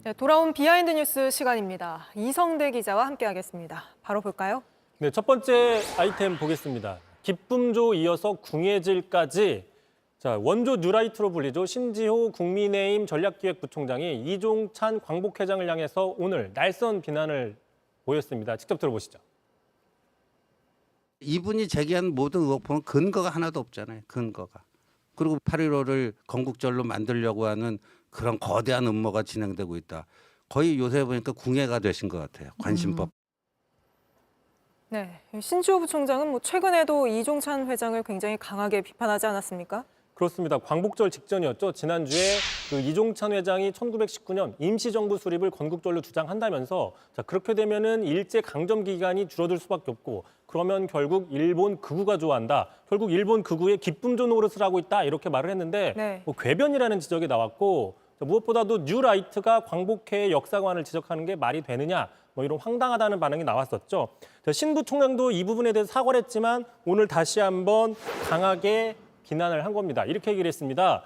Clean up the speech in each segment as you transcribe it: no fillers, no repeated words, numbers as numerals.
네, 돌아온 비하인드 뉴스 시간입니다. 이성대 기자와 함께하겠습니다. 바로 볼까요? 네, 첫 번째 아이템 보겠습니다. 기쁨조 이어서 궁예질까지. 자, 원조 뉴라이트로 불리죠. 신지호 국민의힘 전략기획부총장이 이종찬 광복회장을 향해서 오늘 날선 비난을 보였습니다. 직접 들어보시죠. 이분이 제기한 모든 의혹 보면 근거가 하나도 없잖아요. 근거가. 그리고 8.15를 건국절로 만들려고 하는 그런 거대한 음모가 진행되고 있다. 거의 요새 보니까 궁예가 되신 것 같아요. 관심법. 네, 신지호 부총장은 최근에도 이종찬 회장을 굉장히 강하게 비판하지 않았습니까? 그렇습니다. 광복절 직전이었죠. 지난주에 그 이종찬 회장이 1919년 임시정부 수립을 건국절로 주장한다면서 자, 그렇게 되면은 일제 강점 기간이 줄어들 수밖에 없고 그러면 결국 일본 극우가 좋아한다. 결국 일본 극우의 기쁨조 노릇을 하고 있다. 이렇게 말을 했는데 네. 궤변이라는 지적이 나왔고 무엇보다도 뉴라이트가 광복회의 역사관을 지적하는 게 말이 되느냐. 이런 황당하다는 반응이 나왔었죠. 신 부총장도 이 부분에 대해서 사과를 했지만 오늘 다시 한번 강하게 비난을 한 겁니다. 이렇게 얘기를 했습니다.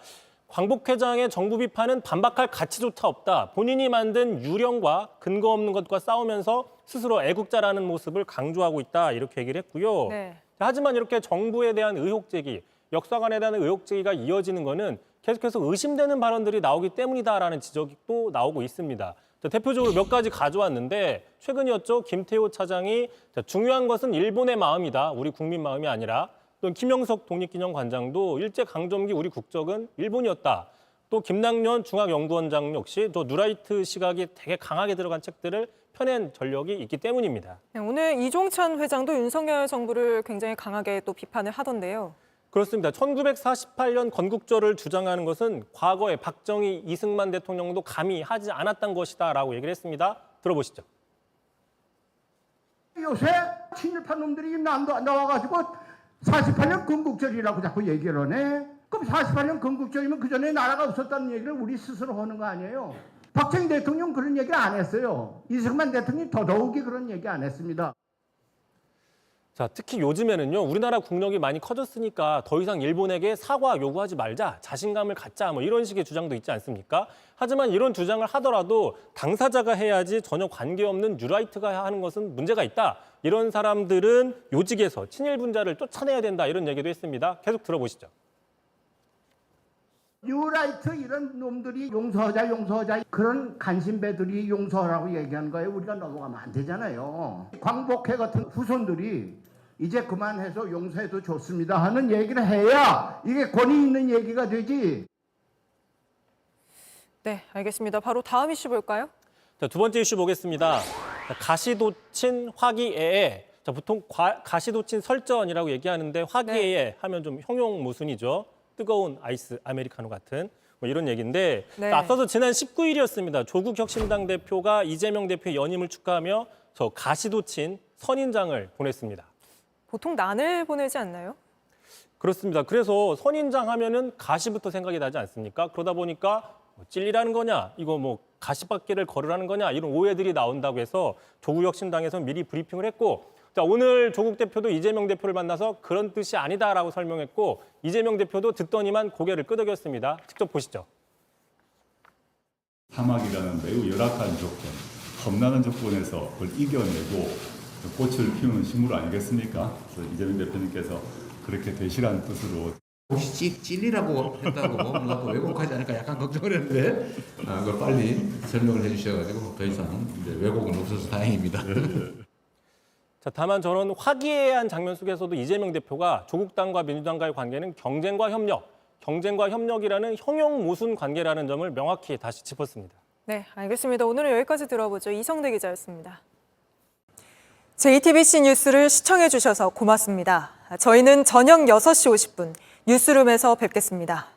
광복회장의 정부 비판은 반박할 가치조차 없다. 본인이 만든 유령과 근거 없는 것과 싸우면서 스스로 애국자라는 모습을 강조하고 있다. 이렇게 얘기를 했고요. 네. 하지만 이렇게 정부에 대한 의혹 제기, 역사관에 대한 의혹 제기가 이어지는 거는 계속해서 의심되는 발언들이 나오기 때문이다라는 지적이 또 나오고 있습니다. 대표적으로 몇 가지 가져왔는데 최근이었죠. 김태호 차장이 중요한 것은 일본의 마음이다. 우리 국민 마음이 아니라 또 김영석 독립기념관장도 일제강점기 우리 국적은 일본이었다. 또 김낙년 중앙연구원장 역시 또 뉴라이트 시각이 되게 강하게 들어간 책들을 펴낸 전력이 있기 때문입니다. 네, 오늘 이종찬 회장도 윤석열 정부를 굉장히 강하게 또 비판을 하던데요. 그렇습니다. 1948년 건국절을 주장하는 것은 과거에 박정희, 이승만 대통령도 감히 하지 않았던 것이다라고 얘기를 했습니다. 들어보시죠. 요새 친일파 놈들이 나와가지고 48년 건국절이라고 자꾸 얘기를 하네. 그럼 48년 건국절이면 그전에 나라가 없었다는 얘기를 우리 스스로 하는 거 아니에요. 박정희 대통령 그런 얘기를 안 했어요. 이승만 대통령이 더더욱이 그런 얘기 안 했습니다. 자, 특히 요즘에는요, 우리나라 국력이 많이 커졌으니까 더 이상 일본에게 사과 요구하지 말자, 자신감을 갖자, 이런 식의 주장도 있지 않습니까? 하지만 이런 주장을 하더라도 당사자가 해야지 전혀 관계없는 뉴라이트가 하는 것은 문제가 있다. 이런 사람들은 요직에서 친일 분자를 쫓아내야 된다. 이런 얘기도 했습니다. 계속 들어보시죠. 뉴라이트 이런 놈들이 용서하자 그런 간신배들이 용서하라고 얘기하는 거예요. 우리가 넘어가면 안 되잖아요. 광복회 같은 후손들이 이제 그만해서 용서해도 좋습니다 하는 얘기를 해야 이게 권위 있는 얘기가 되지. 네, 알겠습니다. 바로 다음 이슈 볼까요? 자, 두 번째 이슈 보겠습니다. 자, 가시도친 화기애애. 자, 보통 가시도친 설전이라고 얘기하는데 화기애애 하면 좀 형용 모순이죠. 뜨거운 아이스 아메리카노 같은 이런 얘기인데 네. 앞서서 지난 19일이었습니다. 조국 혁신당 대표가 이재명 대표의 연임을 축하하며 저 가시도친 선인장을 보냈습니다. 보통 난을 보내지 않나요? 그렇습니다. 그래서 선인장 하면은 가시부터 생각이 나지 않습니까? 그러다 보니까 찔리라는 거냐, 이거 가시밭길을 걸으라는 거냐 이런 오해들이 나온다고 해서 조국 혁신당에서 미리 브리핑을 했고 자, 오늘 조국 대표도 이재명 대표를 만나서 그런 뜻이 아니다라고 설명했고 이재명 대표도 듣더니만 고개를 끄덕였습니다. 직접 보시죠. 사막이라는 매우 열악한 조건, 겁나는 조건에서 그걸 이겨내고 꽃을 피우는 식물 아니겠습니까? 그래서 이재명 대표님께서 그렇게 되시라는 뜻으로 혹시 찔리라고 했다고 뭔가 또 왜곡하지 않을까 약간 걱정을 했는데 그걸 빨리 설명을 해주셔가지고 더 이상 이제 왜곡은 없어서 다행입니다. 자, 다만 저는 화기애애한 장면 속에서도 이재명 대표가 조국당과 민주당과의 관계는 경쟁과 협력이라는 형용 모순 관계라는 점을 명확히 다시 짚었습니다. 네, 알겠습니다. 오늘은 여기까지 들어보죠. 이성대 기자였습니다. JTBC 뉴스를 시청해 주셔서 고맙습니다. 저희는 저녁 6시 50분 뉴스룸에서 뵙겠습니다.